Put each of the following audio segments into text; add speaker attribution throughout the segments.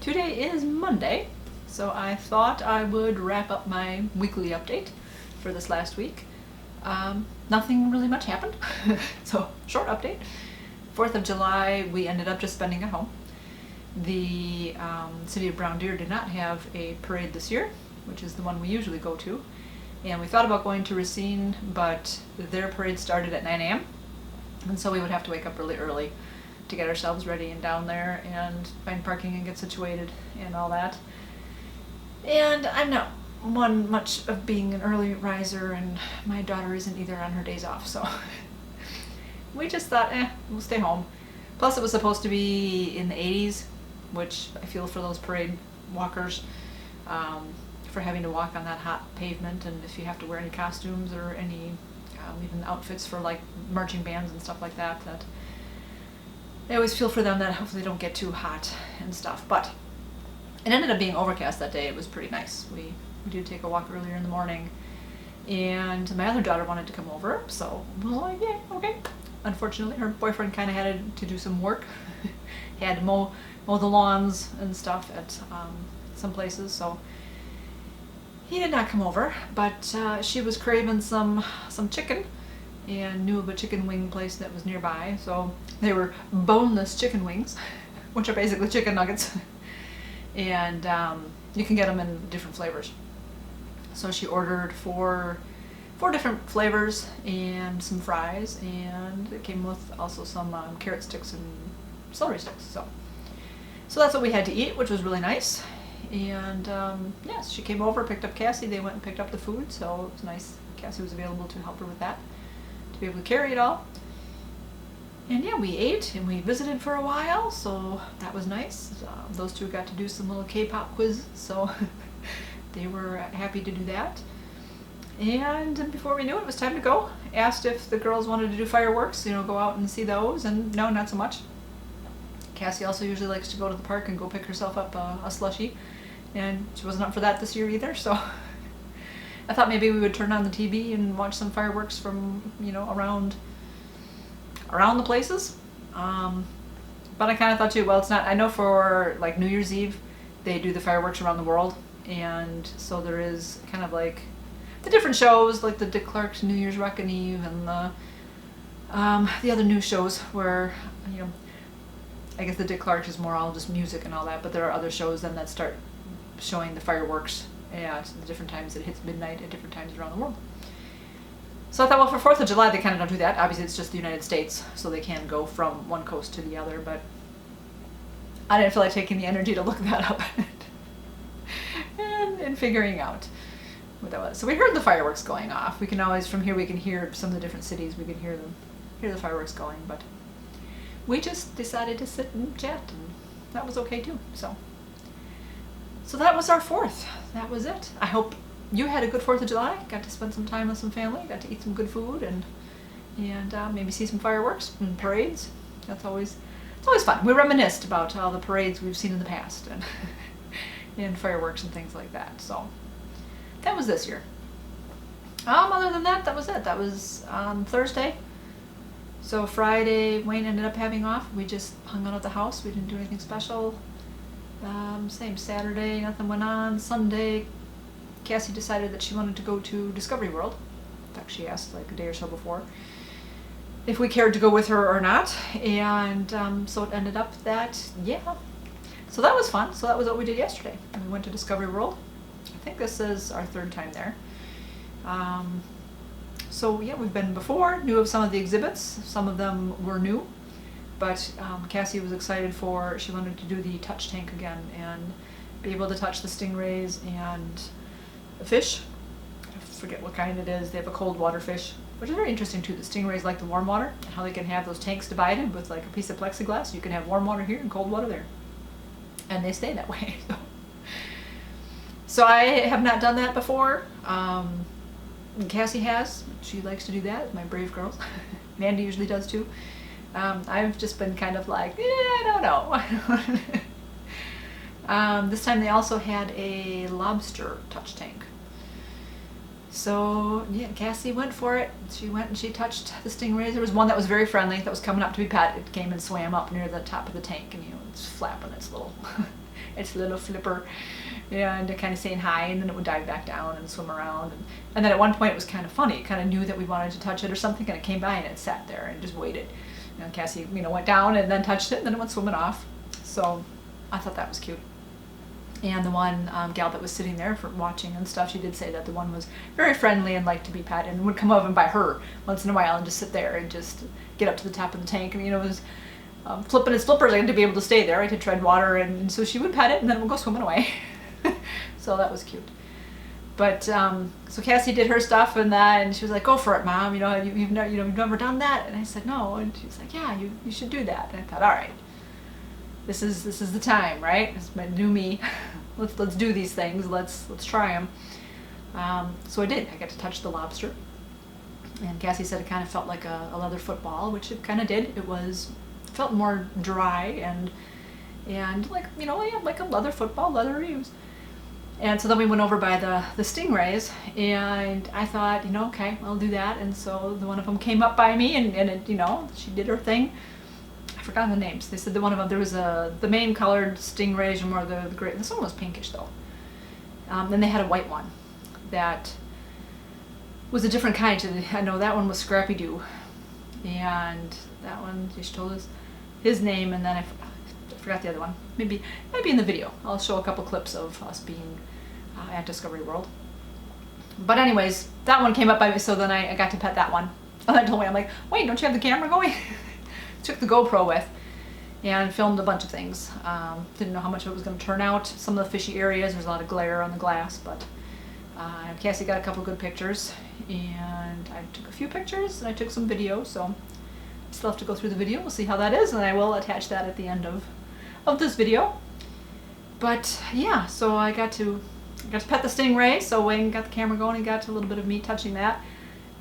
Speaker 1: Today is Monday, so I thought I would wrap up my weekly update for this last week. Nothing really much happened, so short update. 4th of July, we ended up just spending at home. The city of Brown Deer did not have a parade this year, which is the one we usually go to. And we thought about going to Racine, but their parade started at 9 a.m. And so we would have to wake up really early to get ourselves ready and down there and find parking and get situated and all that. And I'm not one much of being an early riser, and my daughter isn't either on her days off, so we just thought, we'll stay home. Plus it was supposed to be in the 80s, which I feel for those parade walkers, for having to walk on that hot pavement, and if you have to wear any costumes or any even outfits for like marching bands and stuff like that, that I always feel for them that hopefully they don't get too hot and stuff. But it ended up being overcast that day. It was pretty nice. We did take a walk earlier in the morning, and my other daughter wanted to come over, so we were like, yeah, okay. Unfortunately, her boyfriend kind of had to do some work. He had to mow the lawns and stuff at some places, so he did not come over. But she was craving some chicken, and knew of a chicken wing place that was nearby. So they were boneless chicken wings, which are basically chicken nuggets, and you can get them in different flavors. So she ordered four different flavors and some fries, and it came with also some carrot sticks and celery sticks. So that's what we had to eat, which was really nice. And yes, she came over, picked up Cassie. They went and picked up the food, so it was nice. Cassie was available to help her with that, to be able to carry it all. And yeah, we ate and we visited for a while, so that was nice. Those two got to do some little K-pop quiz, so they were happy to do that. And before we knew it was time to go. Asked if the girls wanted to do fireworks, go out and see those, and no, not so much. Cassie also usually likes to go to the park and go pick herself up a slushie, and she wasn't up for that this year either, so I thought maybe we would turn on the TV and watch some fireworks from, around the places. But I kind of thought too, well, it's not, I know for like New Year's Eve, they do the fireworks around the world, and so there is kind of like the different shows, like the Dick Clark's New Year's Rockin' Eve, and the other new shows where, I guess the Dick Clark's is more all just music and all that, but there are other shows then that start showing the fireworks at the different times. It hits midnight at different times around the world. So I thought, well, for 4th of July, they kind of don't do that. Obviously, it's just the United States, so they can go from one coast to the other, but I didn't feel like taking the energy to look that up and figuring out what that was. So we heard the fireworks going off. We can always, from here, we can hear some of the different cities. We can hear the fireworks going, but we just decided to sit and chat, and that was okay too. So that was our 4th. That was it. I hope you had a good 4th of July. Got to spend some time with some family. Got to eat some good food, and maybe see some fireworks and parades. It's always fun. We reminisced about all the parades we've seen in the past, and and fireworks and things like that. So that was this year. Other than that, that was it. That was on Thursday. So Friday, Wayne ended up having off. We just hung out at the house. We didn't do anything special. Same Saturday, nothing went on. Sunday, Cassie decided that she wanted to go to Discovery World. In fact, she asked like a day or so before if we cared to go with her or not. And so it ended up that, yeah. So that was fun. So that was what we did yesterday. We went to Discovery World. I think this is our 3rd time there. So yeah, we've been before, knew of some of the exhibits. Some of them were new, but Cassie was excited she wanted to do the touch tank again and be able to touch the stingrays and the fish. I forget what kind it is. They have a cold water fish, which is very interesting too. The stingrays like the warm water, and how they can have those tanks divided with like a piece of plexiglass. You can have warm water here and cold water there, and they stay that way. So I have not done that before. Cassie has. She likes to do that, my brave girls. Mandy usually does too. I've just been kind of like, I don't know. This time they also had a lobster touch tank. So yeah, Cassie went for it. She went and she touched the stingrays. There was one that was very friendly that was coming up to be pet. It came and swam up near the top of the tank, and it's flapping its little its little flipper, and kind of saying hi, and then it would dive back down and swim around. And then at one point it was kind of funny. It kind of knew that we wanted to touch it or something, and it came by and it sat there and just waited. And Cassie, went down and then touched it, and then it went swimming off. So I thought that was cute. And the one gal that was sitting there for watching and stuff, she did say that the one was very friendly and liked to be petted, and would come over and by her once in a while and just sit there and just get up to the top of the tank. And it was flipping its flippers. I had to be able to stay there. I had to tread water, and so she would pet it, and then it would go swimming away. So that was cute. But so Cassie did her stuff, and she was like, "Go for it, Mom. You've never done that." And I said, "No." And she was like, "Yeah, you should do that." And I thought, all right. This is the time, right? It's my new me. Let's do these things. Let's try them. So I did. I got to touch the lobster, and Cassie said it kind of felt like a leather football, which it kind of did. Felt more dry and like like a leather football, leather used. And so then we went over by the Stingrays, and I thought, okay, I'll do that. And so the one of them came up by me, and it, she did her thing. I forgot the names. They said that one of them, there was the main colored Stingrays and more the gray. This one was pinkish though. Then they had a white one that was a different kind. I know that one was Scrappy Doo, and that one she told us his name, and then I forgot the other one. Maybe in the video. I'll show a couple clips of us being at Discovery World. But anyways, that one came up by me, so then I got to pet that one. And I told me, I'm like, wait, don't you have the camera going? Took the GoPro with and filmed a bunch of things. Didn't know how much it was going to turn out. Some of the fishy areas, there's a lot of glare on the glass, but Cassie got a couple good pictures, and I took a few pictures, and I took some video, so I still have to go through the video. We'll see how that is, and I will attach that at the end of this video. But yeah, so I got to pet the stingray, so Wayne got the camera going and got a little bit of me touching that.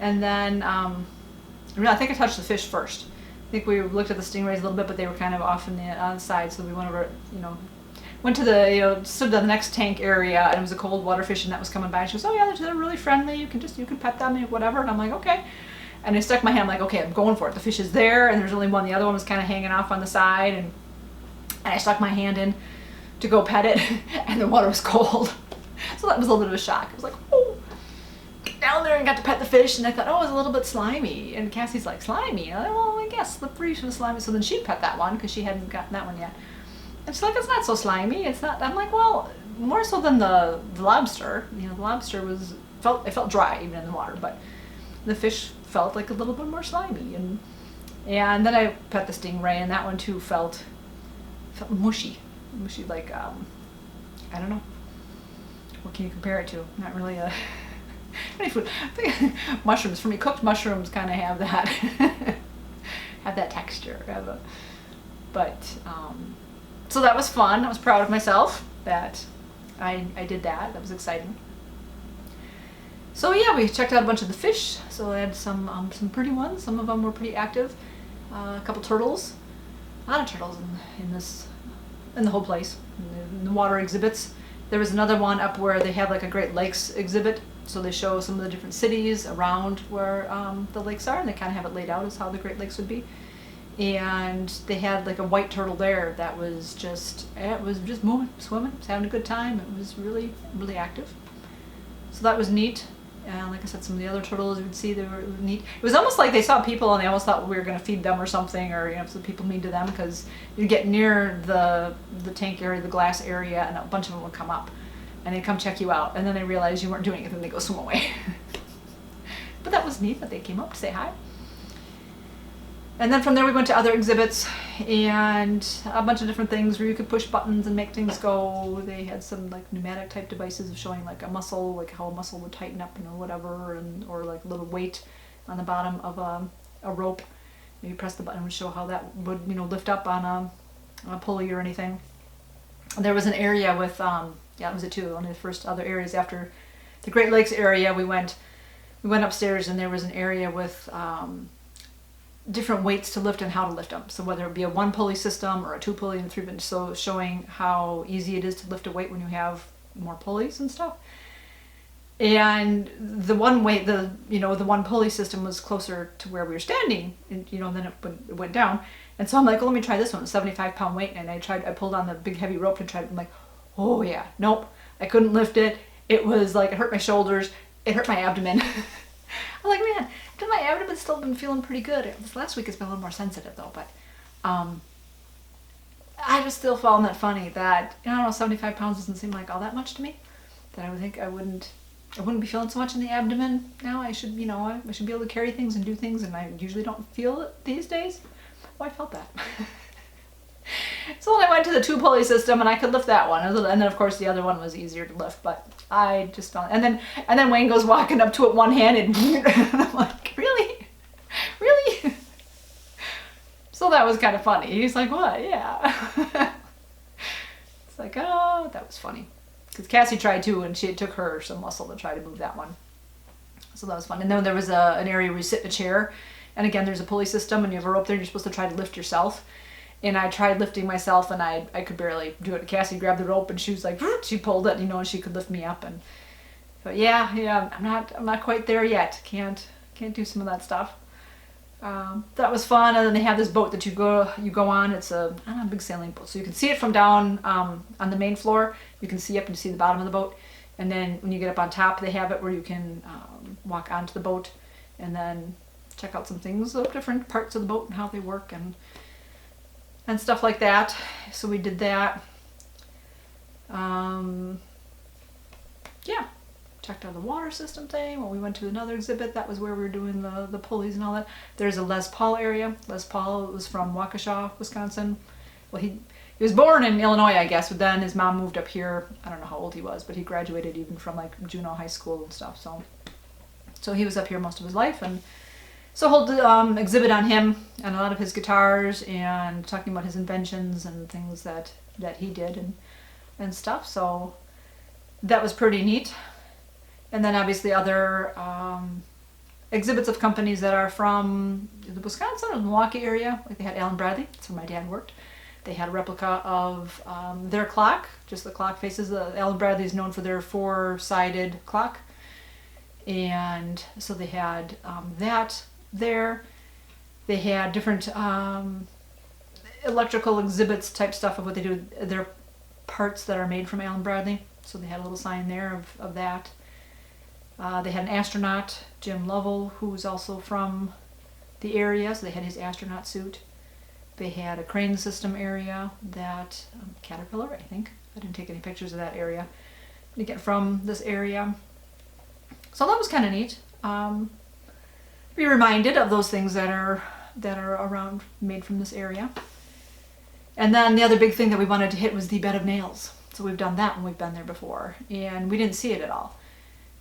Speaker 1: And then I think I touched the fish first. I think we looked at the stingrays a little bit, but they were kind of off on the side, so we went over, went to the, stood to the next tank area, and it was a cold water fish, and that was coming by. And she goes, "Oh yeah, they're really friendly. You can pet them and whatever." And I'm like, okay. And I stuck my hand, I'm like, okay, I'm going for it. The fish is there, and there's only one. The other one was kind of hanging off on the side, and I stuck my hand in to go pet it, and the water was cold. So that was a little bit of a shock. I was like, oh, get down there and got to pet the fish, and I thought, oh, it was a little bit slimy. And Cassie's like, slimy? And I'm like, well, I guess slippery was slimy. So then she'd pet that one because she hadn't gotten that one yet. And she's like, it's not so slimy. It's not. I'm like, well, more so than the lobster. The lobster felt dry even in the water, but the fish felt like a little bit more slimy. And then I pet the stingray, and that one too felt mushy, like I don't know. What can you compare it to? Not really any food. I think mushrooms for me. Cooked mushrooms kind of have that have that texture. So that was fun. I was proud of myself that I did that. That was exciting. So yeah, we checked out a bunch of the fish. So I had some pretty ones. Some of them were pretty active. A couple turtles. A lot of turtles in the whole place. In the water exhibits. There was another one up where they have like a Great Lakes exhibit, so they show some of the different cities around where the lakes are, and they kind of have it laid out as how the Great Lakes would be. And they had like a white turtle there that was just moving, swimming, was having a good time. It was really, really active. So that was neat. And like I said, some of the other turtles you would see, they were neat. It was almost like they saw people and they almost thought we were going to feed them or something, or so people mean to them, because you get near the tank area, the glass area, and a bunch of them would come up and they'd come check you out, and then they realize you weren't doing anything, they go swim away. But that was neat that they came up to say hi. And then from there we went to other exhibits and a bunch of different things where you could push buttons and make things go. They had some like pneumatic type devices of showing like a muscle, like how a muscle would tighten up and whatever, or like a little weight on the bottom of a rope. You press the button, it would show how that would lift up on a pulley or anything. There was an area with that was it too. One of the first other areas after the Great Lakes area, we went upstairs, and there was an area with different weights to lift and how to lift them. So whether it be a 1 pulley system or a 2 pulley and 3, so showing how easy it is to lift a weight when you have more pulleys and stuff. And the one weight, the 1 pulley system was closer to where we were standing, and then it went down. And so I'm like, well, let me try this one, 75-pound weight. And I pulled on the big heavy rope to try it. I'm like, oh yeah, nope. I couldn't lift it. It was like, it hurt my shoulders. It hurt my abdomen. I'm like, man, my abdomen's still been feeling pretty good. This last week has been a little more sensitive though, but I just still found that funny that, I don't know, 75 pounds doesn't seem like all that much to me. That I would think I wouldn't be feeling so much in the abdomen now. I should, I should be able to carry things and do things, and I usually don't feel it these days. Well, I felt that. So when I went to the 2-pulley system, and I could lift that one, and then of course the other one was easier to lift, but I just found, and then Wayne goes walking up to it one-handed, and I'm like, really? Really? So that was kind of funny. He's like, what? Yeah. It's like, oh, that was funny. Because Cassie tried too, and it took her some muscle to try to move that one. So that was fun. And then there was an area where you sit in a chair, and again, there's a pulley system, and you have a rope there, and you're supposed to try to lift yourself. And I tried lifting myself, and I could barely do it. Cassie grabbed the rope, and she was like, she pulled it, and she could lift me up. And but yeah, I'm not quite there yet. Can't do some of that stuff. That was fun. And then they have this boat that you go on. It's a big sailing boat, so you can see it from down on the main floor. You can see up and see the bottom of the boat. And then when you get up on top, they have it where you can walk onto the boat and then check out some things of different parts of the boat and how they work and stuff like that. So we did that. Yeah, checked out the water system thing. When we went to another exhibit, that was where we were doing the pulleys and all that. There's a Les Paul area. Les Paul was from Waukesha, Wisconsin. Well, he was born in Illinois, I guess, but then his mom moved up here. I don't know how old he was, but he graduated even from like Juneau High School and stuff. So he was up here most of his life, and so whole exhibit on him and a lot of his guitars and talking about his inventions and things that he did and stuff. So that was pretty neat. And then obviously other exhibits of companies that are from the Wisconsin or Milwaukee area. Like they had Allen Bradley, that's where my dad worked. They had a replica of their clock, just the clock faces. Allen Bradley is known for their 4-sided clock. And so they had that there. They had different electrical exhibits type stuff of what they do. Their parts that are made from Allen Bradley. So they had a little sign there of that. They had an astronaut, Jim Lovell, who's also from the area, so they had his astronaut suit. They had a crane system area that, Caterpillar, I think. I didn't take any pictures of that area. You get from this area. So that was kind of neat. Be reminded of those things that are around, made from this area. And then the other big thing that we wanted to hit was the bed of nails. So we've done that when we've been there before, and we didn't see it at all.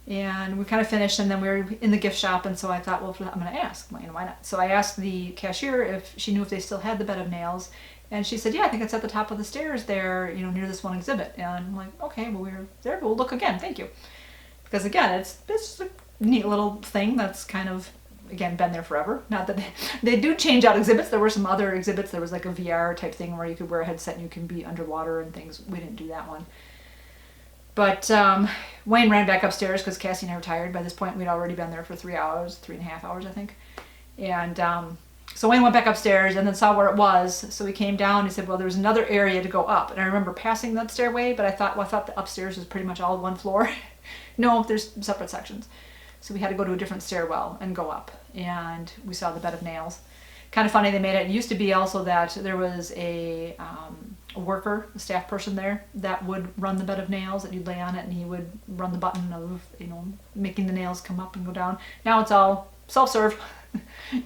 Speaker 1: And we kind of finished, and then we were in the gift shop, and so I thought, well, I'm going to ask. Why not? So I asked the cashier if she knew if they still had the bed of nails, and she said, yeah, I think it's at the top of the stairs there, near this one exhibit. And I'm like, okay, well, we're there, we'll look again, thank you. Because again, it's just a neat little thing that's kind of, again, been there forever. Not that they do change out exhibits. There were some other exhibits. There was like a VR type thing where you could wear a headset and you can be underwater and things. We didn't do that one. But Wayne ran back upstairs because Cassie and I were tired. By this point, we'd already been there for 3.5 hours, I think. And so Wayne went back upstairs and then saw where it was. So he came down and he said, well, there's another area to go up. And I remember passing that stairway, but I thought the upstairs was pretty much all one floor. No, there's separate sections. So we had to go to a different stairwell and go up. And we saw the bed of nails. Kind of funny, they made it. It used to be also that there was a worker, a staff person there that would run the bed of nails, that you'd lay on it and he would run the button of, making the nails come up and go down. Now it's all self-serve.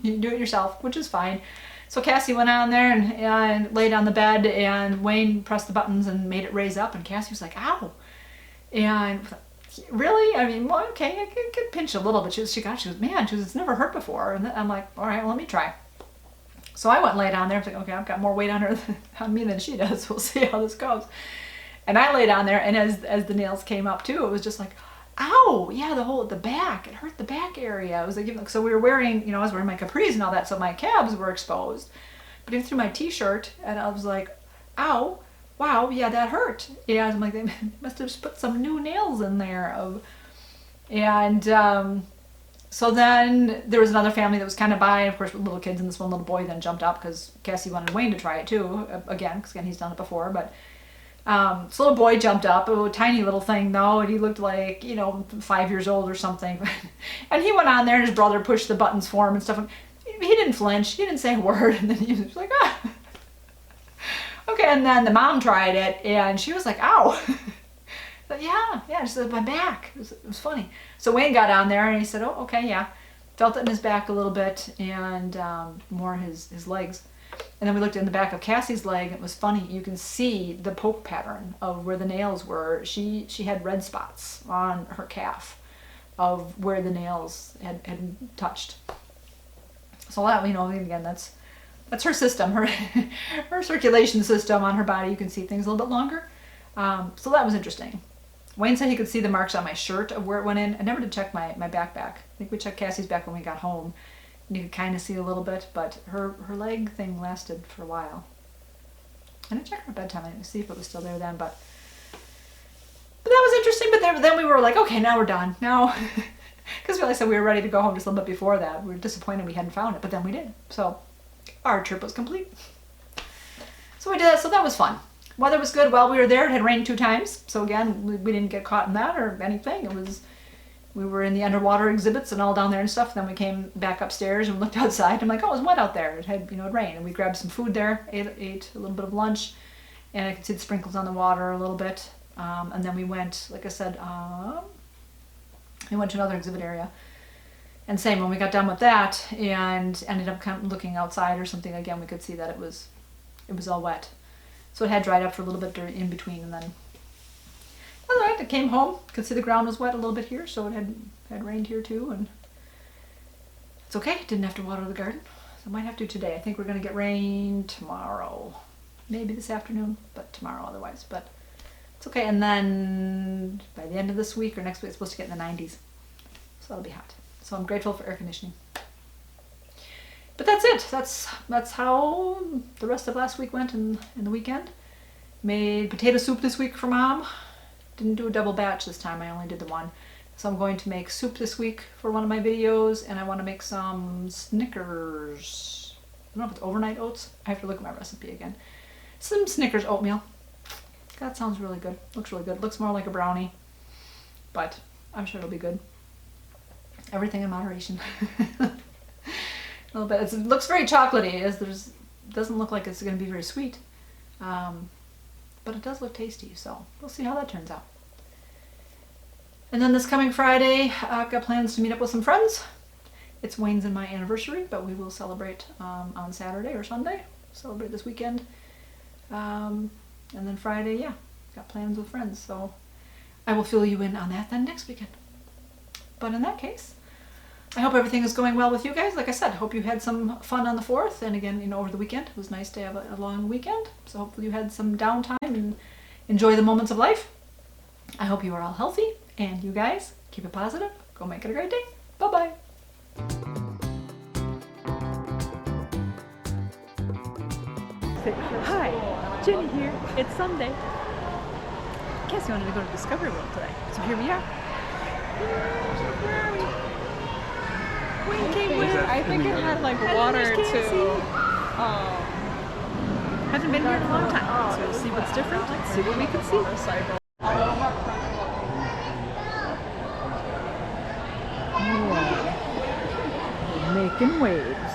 Speaker 1: You do it yourself, which is fine. So Cassie went on there and laid on the bed, and Wayne pressed the buttons and made it raise up, and Cassie was like, ow. And really? I mean, well, okay, I could pinch a little, but she goes, man, it's never hurt before. And I'm like, all right, well, let me try. So I went and laid down there. I was like, okay, I've got more weight on me than she does. We'll see how this goes. And I lay down there, and as the nails came up too, it was just like, ow, yeah, the back. It hurt the back area. It was like, so we were wearing, I was wearing my capris and all that, so my calves were exposed. But even through my t-shirt, and I was like, ow, wow, yeah, that hurt. Yeah, I'm like, they must have put some new nails in there. So then there was another family that was kind of by, of course, with little kids, and this one little boy then jumped up because Cassie wanted Wayne to try it too, again, because again, he's done it before. But this little boy jumped up, a tiny little thing though, and he looked like, 5 years old or something. And he went on there, and his brother pushed the buttons for him and stuff. And he didn't flinch, he didn't say a word, and then he was like, ah. Okay, and then the mom tried it, and she was like, ow. But yeah, she said, my back. It was funny. So Wayne got on there, and he said, oh, okay, yeah. Felt it in his back a little bit, and more his legs. And then we looked in the back of Cassie's leg, and it was funny. You can see the poke pattern of where the nails were. She had red spots on her calf of where the nails had touched. So that, again, that's her system, her circulation system on her body. You can see things a little bit longer. So that was interesting. Wayne said he could see the marks on my shirt of where it went in. I never did check my backpack. I think we checked Cassie's back when we got home. And you could kind of see a little bit, but her leg thing lasted for a while. I didn't check her bedtime. I didn't see if it was still there then, but that was interesting. But then we were like, okay, now we're done. Now, because like I said, we were ready to go home just a little bit before that. We were disappointed we hadn't found it, but then we did. So our trip was complete. So we did that. So that was fun. Weather was good while we were there. It had rained 2 times. So again, we didn't get caught in that or anything. We were in the underwater exhibits and all down there and stuff. Then we came back upstairs and looked outside. I'm like, oh, it was wet out there. It had, it rained. And we grabbed some food there, ate a little bit of lunch, and I could see the sprinkles on the water a little bit. And then we went, like I said, we went to another exhibit area. And same, when we got done with that and ended up kind of looking outside or something, again, we could see that it was all wet. So it had dried up for a little bit in between, and then all right, I came home, could see the ground was wet a little bit here, so it had rained here too, and it's okay, didn't have to water the garden. So I might have to today. I think we're going to get rain tomorrow, maybe this afternoon, but tomorrow otherwise, but it's okay. And then by the end of this week or next week, it's supposed to get in the 90s, so that'll be hot. So I'm grateful for air conditioning. But that's it. That's how the rest of last week went in the weekend. Made potato soup this week for Mom. Didn't do a double batch this time. I only did the one. So I'm going to make soup this week for one of my videos, and I want to make some Snickers. I don't know if it's overnight oats. I have to look at my recipe again. Some Snickers oatmeal. That sounds really good. Looks really good. Looks more like a brownie, but I'm sure it'll be good. Everything in moderation. A little bit. It looks very chocolatey. Doesn't look like it's going to be very sweet, but it does look tasty. So we'll see how that turns out. And then this coming Friday, I've got plans to meet up with some friends. It's Wayne's and my anniversary, but we will celebrate on Saturday or Sunday. Celebrate this weekend, and then Friday, got plans with friends. So I will fill you in on that then next weekend. But in that case, I hope everything is going well with you guys. Like I said, hope you had some fun on the 4th. And again, over the weekend, it was nice to have a long weekend. So hopefully you had some downtime and enjoy the moments of life. I hope you are all healthy. And you guys, keep it positive. Go make it a great day. Bye-bye. Hi, Jenny here. It's Sunday. Cassie wanted to go to Discovery World today. So here we are. Where are we? Wayne came with.
Speaker 2: I think it had like water too.
Speaker 1: Hasn't been here in a long time, so we'll see what's different. See what we can see. Yeah. Making waves.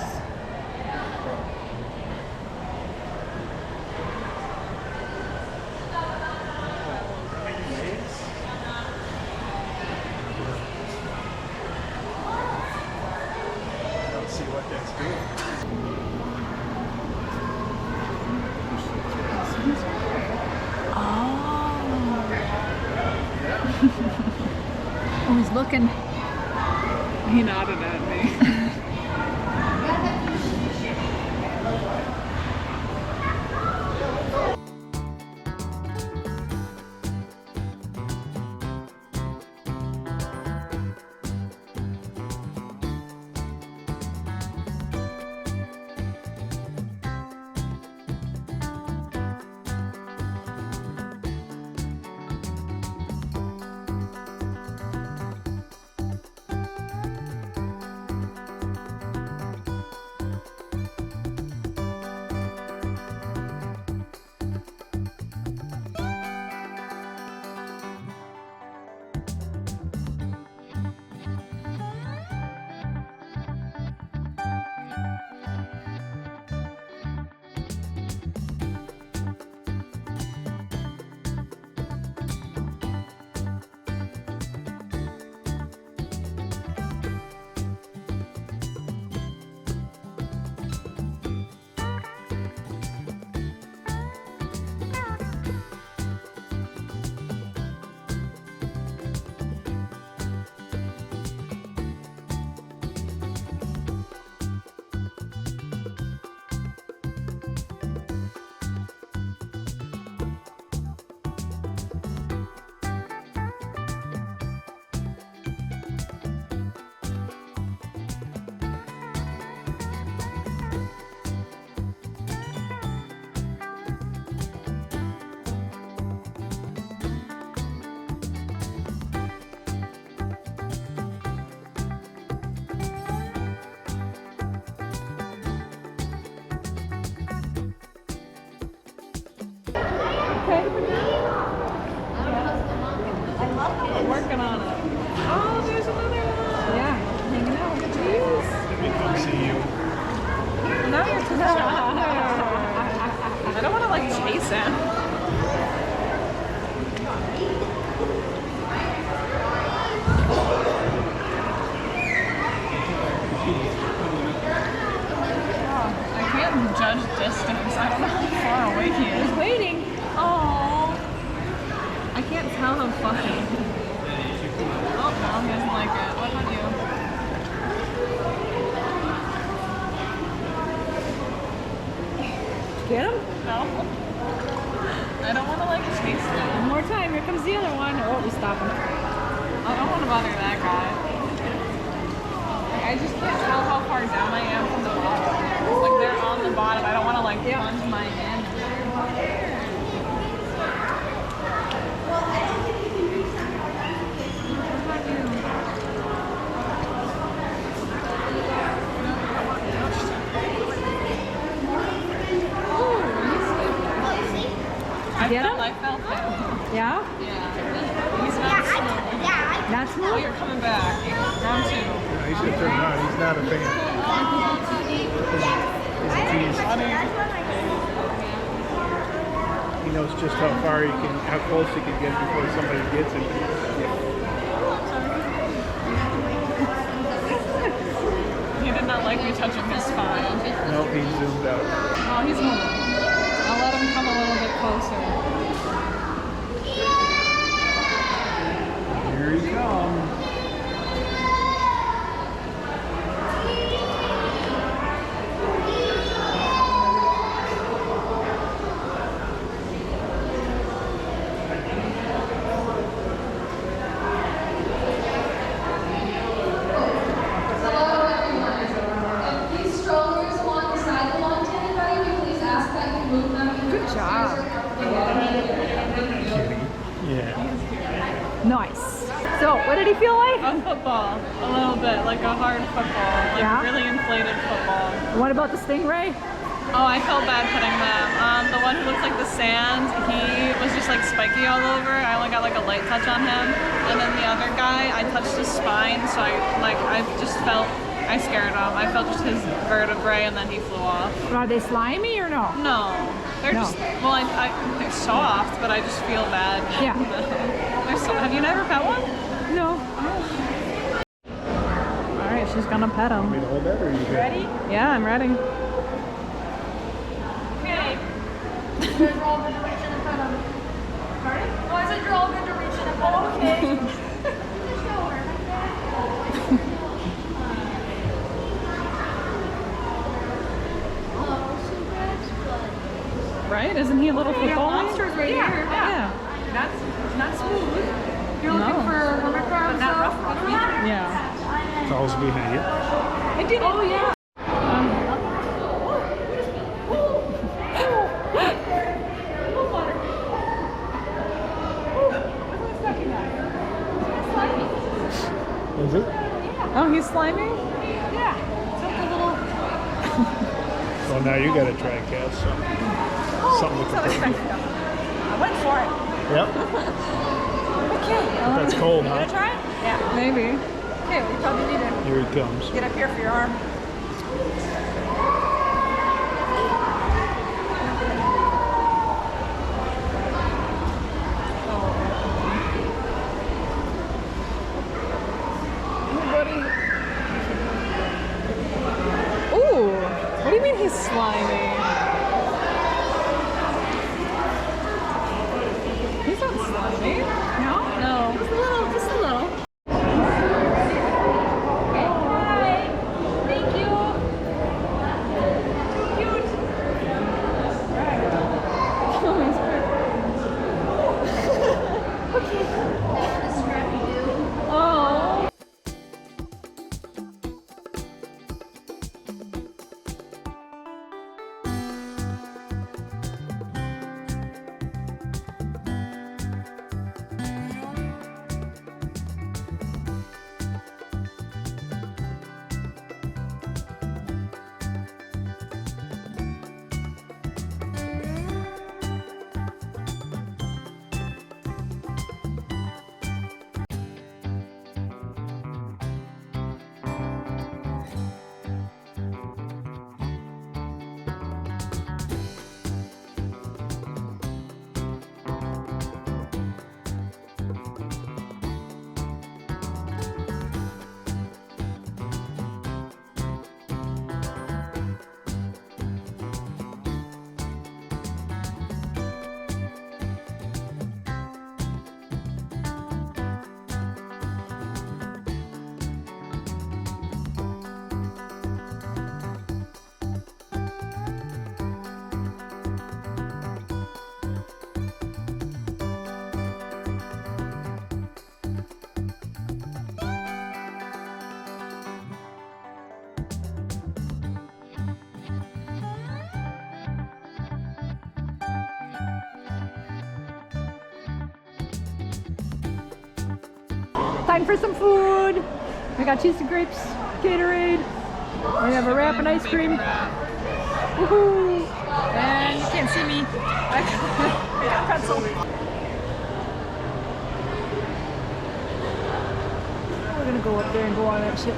Speaker 1: Oh, he's looking.
Speaker 2: He nodded at me. working on it. Oh, there's another one.
Speaker 1: Yeah, hanging out with the trees.
Speaker 3: Let me come see you.
Speaker 2: Now you're too shy. I don't want to like chase him. I can't judge distance. I don't know how far away he is.
Speaker 1: He's waiting.
Speaker 2: Oh, I can't tell how fucking. Oh, Mom doesn't like it. What about you?
Speaker 1: Get him?
Speaker 2: No. I don't want to like chase them.
Speaker 1: One more time. Here comes the other one. Oh, we stop him.
Speaker 2: I don't want to bother that guy. I just can't tell how far down I am from the bottom. It's like they're on the bottom. I don't want to like plunge my hand.
Speaker 1: Get him?
Speaker 2: I felt him.
Speaker 1: Yeah?
Speaker 2: Yeah. He's not smooth.
Speaker 1: That's
Speaker 2: Oh,
Speaker 1: smooth?
Speaker 2: you're coming back. Round 2.
Speaker 3: Yeah, he's gonna turn around. He's not a fan. He's a tease. He knows just how far he can, how close he can get before somebody gets him.
Speaker 2: He did not like me touching his spine.
Speaker 3: Nope, he zoomed out.
Speaker 2: Oh, he's moving. I'll let him come a little bit closer.
Speaker 3: Here he comes.
Speaker 1: Good job.
Speaker 3: Kitty. Yeah.
Speaker 1: Nice. So, what did he feel like?
Speaker 2: A football. A little bit. Like a hard football. Like
Speaker 1: Yeah?
Speaker 2: really inflated football.
Speaker 1: What about the Stingray?
Speaker 2: Oh, I felt bad petting them. The one who looks like the sand, he was just like spiky all over. I only got like a light touch on him. And then the other guy, I touched his spine, so I scared him. I felt just his vertebrae and then he flew off.
Speaker 1: Are they slimy or no?
Speaker 2: No. They're
Speaker 1: No.
Speaker 2: just, well, they're soft, but I just feel bad.
Speaker 1: Yeah.
Speaker 2: Have you never pet one?
Speaker 1: No.
Speaker 2: All right, she's gonna pet
Speaker 3: Want me
Speaker 2: him.
Speaker 3: to hold that or are you good?
Speaker 1: Ready?
Speaker 2: Yeah, I'm ready.
Speaker 1: Okay. You're all good to reach in and pet him. Pardon? Oh, I said you're all good to reach in and pet him. Okay.
Speaker 2: Right? Isn't he a little football?
Speaker 1: Monsters right here.
Speaker 2: Yeah.
Speaker 1: That's not smooth. You're looking
Speaker 2: No.
Speaker 1: for but not rough.
Speaker 2: Yeah.
Speaker 3: It's always behind you.
Speaker 1: I did. Oh yeah.
Speaker 3: Is it?
Speaker 2: Oh, he's slimy?
Speaker 1: Yeah. It's like a little.
Speaker 3: Well, now you gotta try, Cass. Something to compare.
Speaker 1: I went for it.
Speaker 3: Yep.
Speaker 1: Okay.
Speaker 3: That's cold,
Speaker 1: You wanna
Speaker 3: huh?
Speaker 1: try it? Yeah.
Speaker 2: Maybe.
Speaker 1: Okay, we probably need to
Speaker 3: Here he comes.
Speaker 1: get up here for your arm.
Speaker 2: Ooh, what do you mean he's slimy? He's not slimy.
Speaker 1: No?
Speaker 2: No.
Speaker 1: Just a little, just a little. Thank you. Cute.
Speaker 2: Oh.
Speaker 1: time for some food. We got cheese and grapes, Gatorade. We have a wrap and ice cream. Woohoo! And you can't see me. I got a pretzel. We're gonna go up there and go on that ship.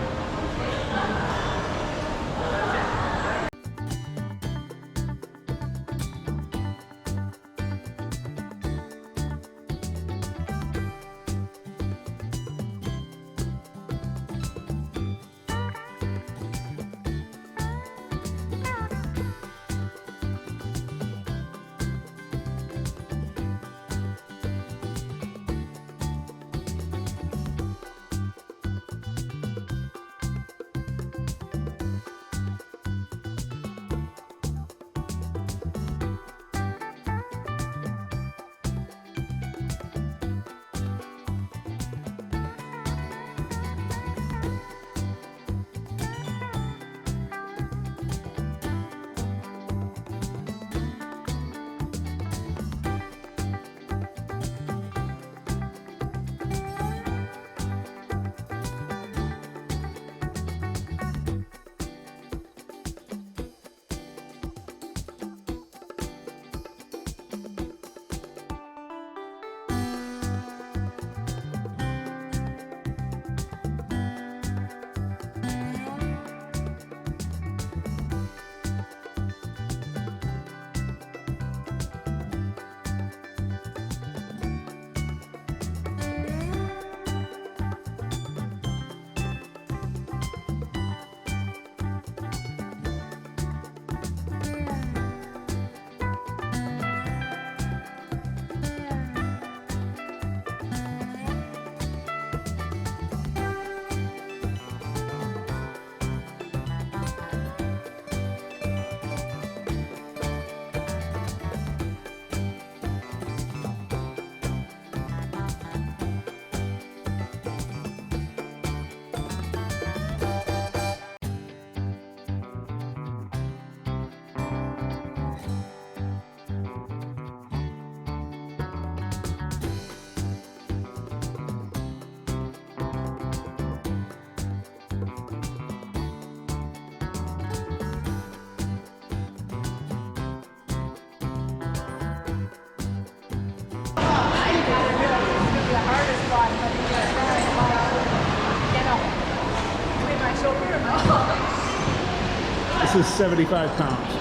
Speaker 3: This is 75 pounds.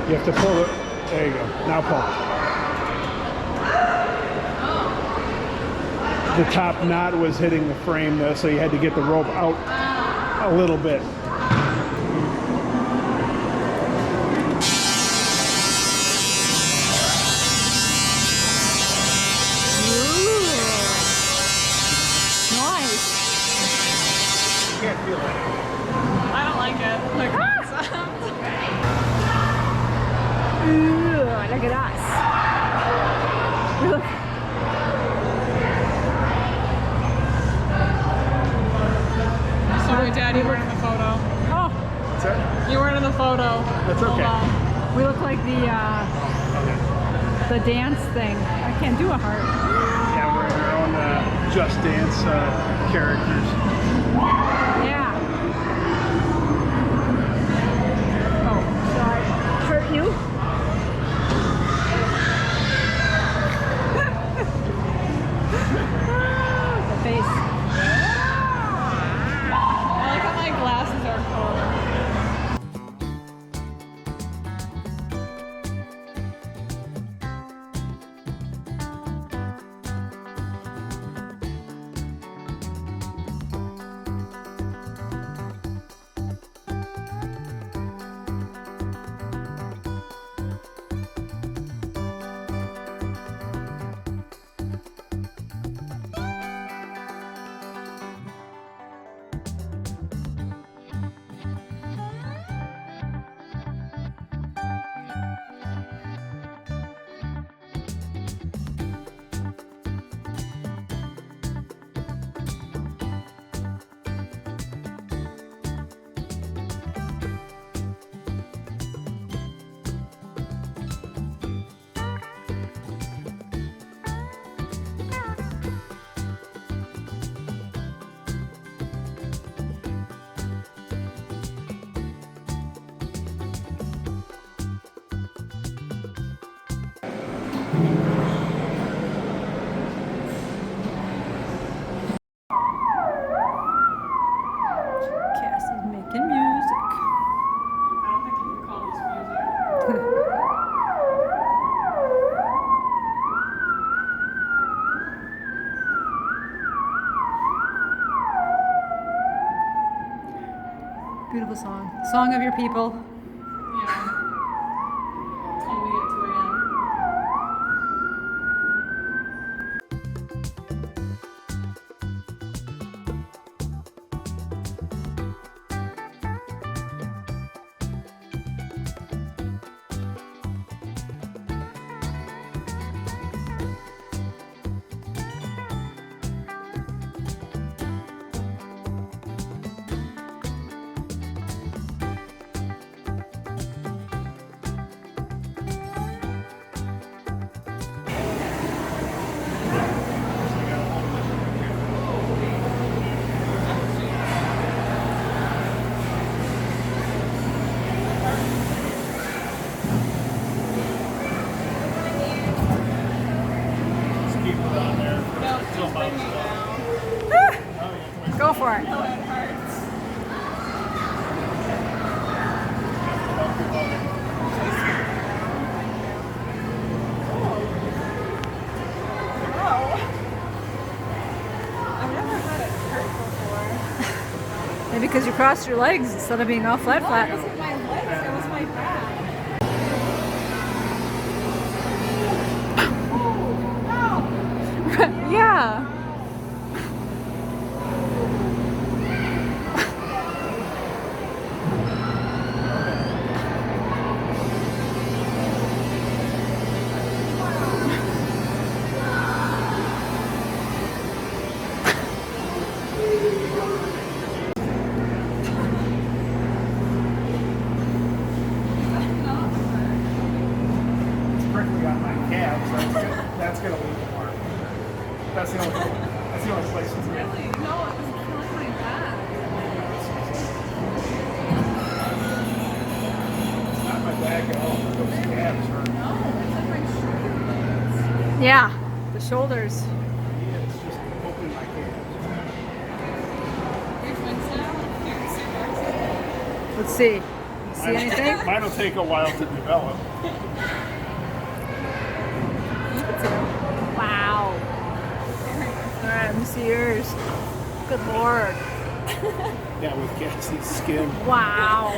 Speaker 3: You have to pull it. There you go. Now pull. The top knot was hitting the frame though, so you had to get the rope out a little bit.
Speaker 2: I don't like it. Like,
Speaker 1: Look at us. Look.
Speaker 2: Sorry, Dad, you weren't in the photo.
Speaker 1: Oh,
Speaker 3: What's that?
Speaker 2: You weren't in the photo.
Speaker 3: That's
Speaker 2: Hold
Speaker 3: okay.
Speaker 2: on.
Speaker 1: we look like the dance thing. I can't do a heart.
Speaker 3: Yeah, we're in our own Just Dance characters.
Speaker 1: Yeah. Oh, sorry. Hurt you? The face.
Speaker 2: I like how my glasses are cold.
Speaker 1: Cassie's making music.
Speaker 2: I don't think you can call this music.
Speaker 1: Beautiful song. Song of your people.
Speaker 2: Yeah. Totally at 2 a.m.
Speaker 3: Just keep it on there. Till mom's done.
Speaker 1: Go for it.
Speaker 2: I've never had it hurt before.
Speaker 1: Maybe because you crossed your legs instead of being all flat,
Speaker 2: It
Speaker 1: flat.
Speaker 2: wasn't my legs, it was my back.
Speaker 1: Yeah.
Speaker 3: It's prickly on my calf, so that's gonna leave a mark. That's the only place it's
Speaker 2: Really? No, it was killing my back.
Speaker 3: It's not my back at all. Those calves hurt.
Speaker 2: No, it's like my shoulders.
Speaker 1: Yeah. The shoulders.
Speaker 3: Yeah, it's just opening my calves.
Speaker 2: Your twins now? Here, sit there.
Speaker 1: Let's see. See anything?
Speaker 3: Mine will take a while to develop.
Speaker 1: Wow. All right, let me see yours. Good Lord.
Speaker 3: Yeah, with Cassie's skin.
Speaker 1: Wow.